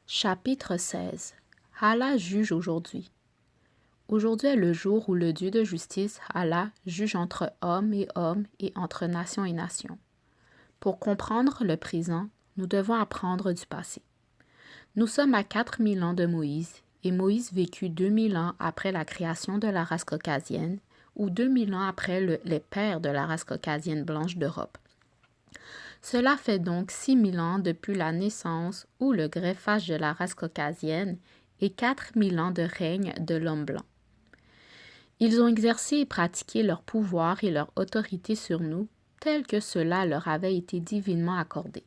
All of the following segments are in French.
Chapitre 16. Allah juge aujourd'hui. Aujourd'hui est le jour où le Dieu de justice, Allah, juge entre hommes et entre nations et nations. Pour comprendre le présent, nous devons apprendre du passé. Nous sommes à 4000 ans de Moïse, et Moïse vécut 2000 ans après la création de la race caucasienne, ou 2000 ans après les pères de la race caucasienne blanche d'Europe. Cela fait donc 6000 ans depuis la naissance ou le greffage de la race caucasienne et 4000 ans de règne de l'homme blanc. Ils ont exercé et pratiqué leur pouvoir et leur autorité sur nous, tel que cela leur avait été divinement accordé.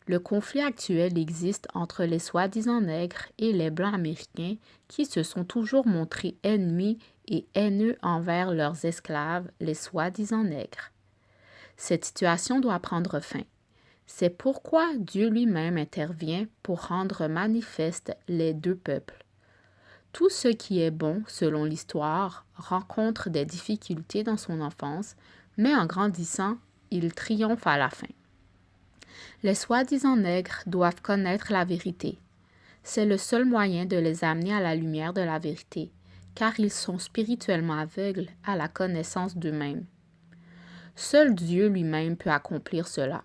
Le conflit actuel existe entre les soi-disant nègres et les blancs américains qui se sont toujours montrés ennemis et haineux envers leurs esclaves, les soi-disant nègres. Cette situation doit prendre fin. C'est pourquoi Dieu lui-même intervient pour rendre manifeste les deux peuples. Tout ce qui est bon, selon l'histoire, rencontre des difficultés dans son enfance, mais en grandissant, il triomphe à la fin. Les soi-disant nègres doivent connaître la vérité. C'est le seul moyen de les amener à la lumière de la vérité, car ils sont spirituellement aveugles à la connaissance d'eux-mêmes. Seul Dieu lui-même peut accomplir cela.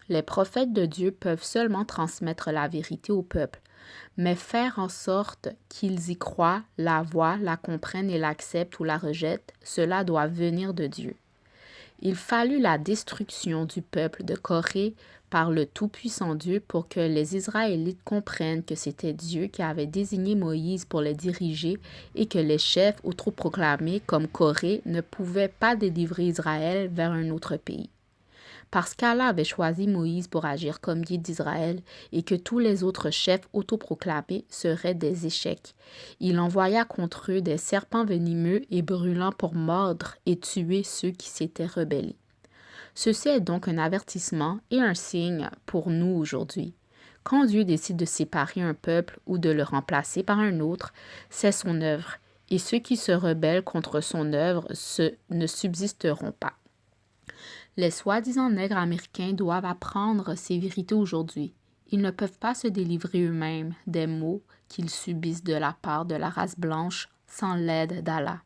Les prophètes de Dieu peuvent seulement transmettre la vérité au peuple, mais faire en sorte qu'ils y croient, la voient, la comprennent et l'acceptent ou la rejettent, cela doit venir de Dieu. Il fallut la destruction du peuple de Corée par le Tout-Puissant Dieu pour que les Israélites comprennent que c'était Dieu qui avait désigné Moïse pour les diriger et que les chefs autoproclamés comme Corée ne pouvaient pas délivrer Israël vers un autre pays. Parce qu'Allah avait choisi Moïse pour agir comme guide d'Israël et que tous les autres chefs autoproclamés seraient des échecs, il envoya contre eux des serpents venimeux et brûlants pour mordre et tuer ceux qui s'étaient rebellés. Ceci est donc un avertissement et un signe pour nous aujourd'hui. Quand Dieu décide de séparer un peuple ou de le remplacer par un autre, c'est son œuvre, et ceux qui se rebellent contre son œuvre ne subsisteront pas. Les soi-disant nègres américains doivent apprendre ces vérités aujourd'hui. Ils ne peuvent pas se délivrer eux-mêmes des maux qu'ils subissent de la part de la race blanche sans l'aide d'Allah.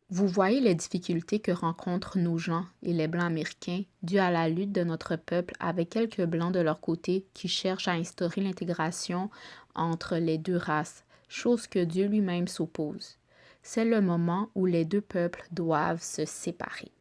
Vous voyez les difficultés que rencontrent nos gens et les Blancs américains dues à la lutte de notre peuple avec quelques Blancs de leur côté qui cherchent à instaurer l'intégration entre les deux races, chose que Dieu lui-même s'oppose. C'est le moment où les deux peuples doivent se séparer.